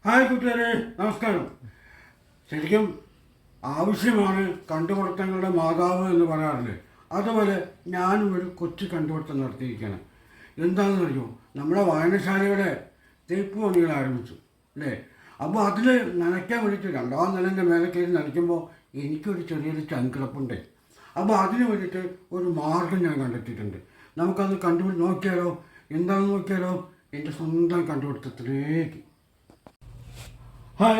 Hi കൂട്ടുകാരെ, നമസ്കാരം. ശരിക്കും ആവശ്യമാണ് കണ്ടുപിടുത്തങ്ങളുടെ മാതാവ് എന്ന് പറയാറില്ലേ? അതുപോലെ ഞാനും ഒരു കൊച്ചു കണ്ടുപിടുത്തം നടത്തിയിരിക്കുകയാണ്. എന്താണെന്ന് അറിയുമോ? നമ്മുടെ വായനശാലയുടെ തേപ്പ് പണികൾ ആരംഭിച്ചു അല്ലേ? അപ്പോൾ അതിൽ നനയ്ക്കാൻ വേണ്ടിയിട്ട് രണ്ടാം നിലൻ്റെ മേലെ കയറി നനയ്ക്കുമ്പോൾ എനിക്കൊരു ചെറിയൊരു ചങ്കിളപ്പുണ്ട്. അപ്പോൾ അതിന് വേണ്ടിയിട്ട് ഒരു മാർഗം ഞാൻ കണ്ടെത്തിയിട്ടുണ്ട്. നമുക്കത് നോക്കിയാലോ? എന്താണെന്ന് നോക്കിയാലോ? എൻ്റെ സ്വന്തം കണ്ടുപിടുത്തത്തിലേക്ക്.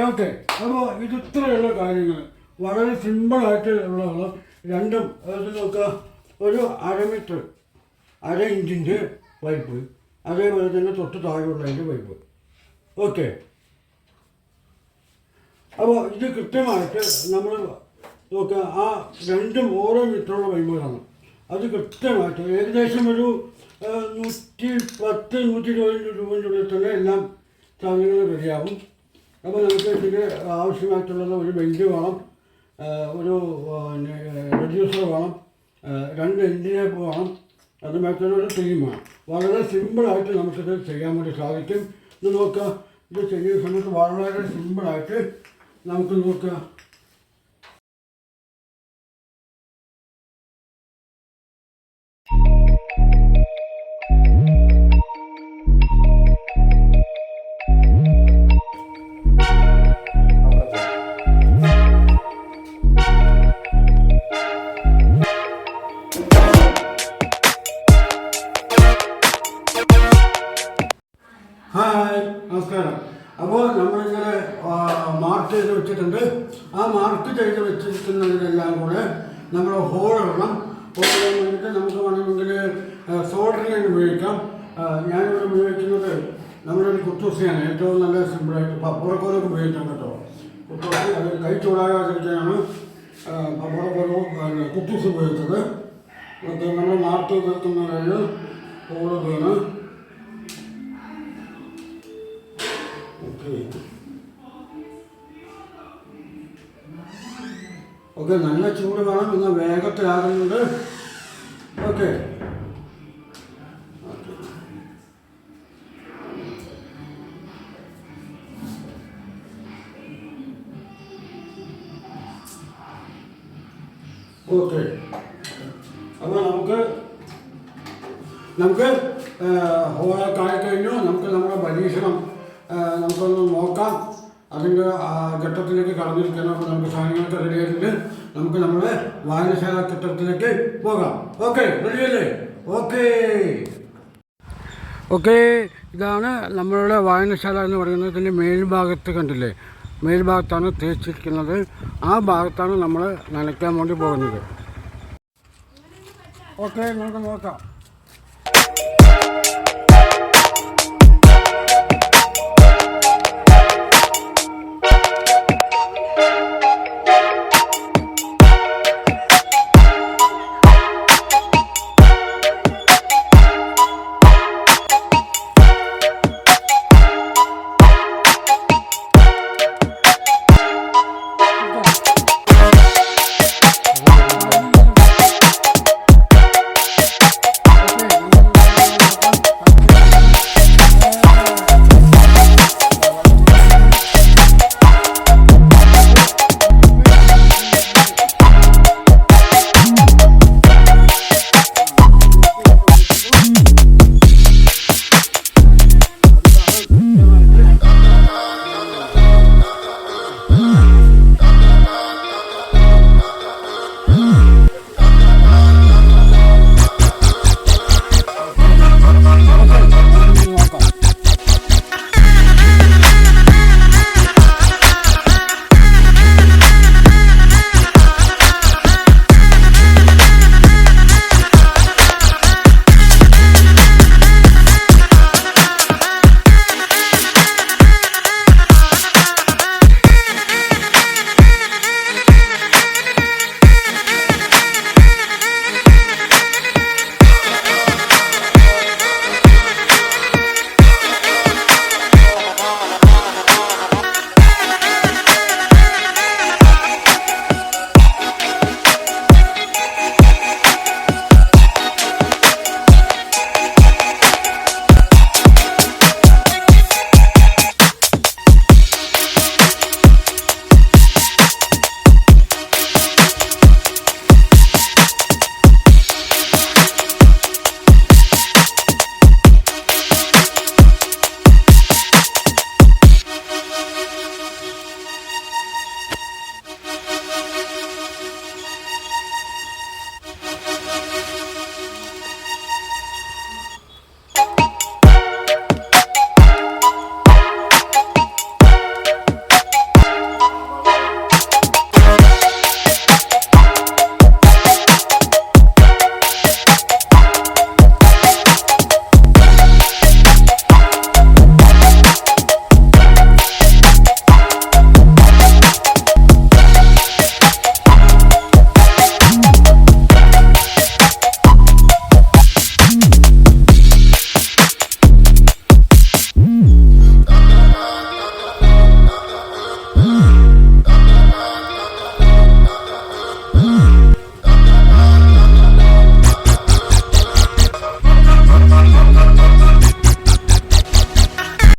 ഓക്കെ. അപ്പോൾ ഇത് ഇത്രയുള്ള കാര്യങ്ങൾ വളരെ സിമ്പിളായിട്ട് ഉള്ളതാണ്. രണ്ടും അത് നോക്കുക, ഒരു 1/2 മീറ്റർ 1/2 ഇഞ്ചിൻ്റെ പൈപ്പ്, അതേപോലെ തന്നെ തൊട്ട് താഴെയുള്ളതിൻ്റെ പൈപ്പ്. ഓക്കെ. അപ്പോൾ ഇത് കൃത്യമായിട്ട് നമ്മൾ നോക്കുക, ആ രണ്ടും ഓരോ മീറ്ററുള്ള പൈപ്പുകളാണ്. അത് കൃത്യമായിട്ട് ഏകദേശം ഒരു 110-120 രൂപയുടെ ഉള്ളിൽ തന്നെ എല്ലാം സാധനങ്ങൾ റെഡിയാവും. അപ്പോൾ നമുക്ക് ഇതിന് ആവശ്യമായിട്ടുള്ളത് ഒരു ബെഞ്ച് വേണം, ഒരു റെഡ്യൂസർ വേണം, 2 എൻജിനേപ്പ് വേണം, അതുമായിട്ടുള്ള ഒരു ടീം വേണം. വളരെ സിമ്പിളായിട്ട് നമുക്കിത് ചെയ്യാൻ വേണ്ടി സാധിക്കും. ഇത് നോക്കുക, ഇത് ചെയ്യുന്ന സമയത്ത് വളരെ സിമ്പിളായിട്ട് നമുക്ക് നോക്കുക. ഹായ്, നമസ്കാരം. അപ്പോൾ നമ്മളിങ്ങനെ മാർക്ക് ചെയ്ത് വെച്ചിട്ടുണ്ട്. ആ മാർക്ക് ചെയ്ത് വെച്ചിരിക്കുന്നതിനെല്ലാം കൂടെ നമ്മൾ ഹോളിടണം. ഹോളിടാൻ വേണ്ടിയിട്ട് നമുക്ക് വേണമെങ്കിൽ സോൾഡറിങ് ഉപയോഗിക്കാം. ഞാനിവിടെ ഉപയോഗിക്കുന്നത് നമ്മുടെ ഒരു കുത്തൂസിയാണ്. ഏറ്റവും നല്ല സിമ്പിളായിട്ട് പപ്പടക്കോലൊക്കെ ഉപയോഗിക്കാം കേട്ടോ. കുത്തൂസ് അത് കൈ ചൂടാകാതിരിക്കാനാണ് പപ്പടക്കോലവും കുത്തൂസ് ഉപയോഗിച്ചത്. നമ്മൾ മാർക്ക് ചെയ്ത് വെക്കുന്നതിന് ഹോളുകളാണ്. ഓക്കെ, നല്ല ചൂട് വേണം, എന്നാൽ വേഗത്തിലാകുന്നുണ്ട്. ഓക്കെ. ഓക്കെ. അപ്പോൾ നമുക്ക് ഹോളൊക്കെ ആയിക്കഴിഞ്ഞു. നമുക്ക് നമ്മുടെ പരീക്ഷണം നമുക്കൊന്ന് നോക്കാം. അതിൻ്റെ ഘട്ടത്തിലേക്ക് കടന്നിരിക്കണം. അപ്പോൾ നമുക്ക് സാധനങ്ങളൊക്കെ റെഡി ആയിട്ടുണ്ട്. നമുക്ക് നമ്മുടെ വായനശാല ഘട്ടത്തിലേക്ക് പോകാം. ഓക്കെ, റെഡിയല്ലേ? ഓക്കെ. ഇതാണ് നമ്മളുടെ വായനശാല എന്ന് പറയുന്നതിൻ്റെ മേൽഭാഗത്ത് കണ്ടില്ലേ? മേൽഭാഗത്താണ് തേച്ചിരിക്കുന്നത്. ആ ഭാഗത്താണ് നമ്മൾ നനയ്ക്കാൻ വേണ്ടി പോകുന്നത്. ഓക്കെ, നമുക്ക് നോക്കാം.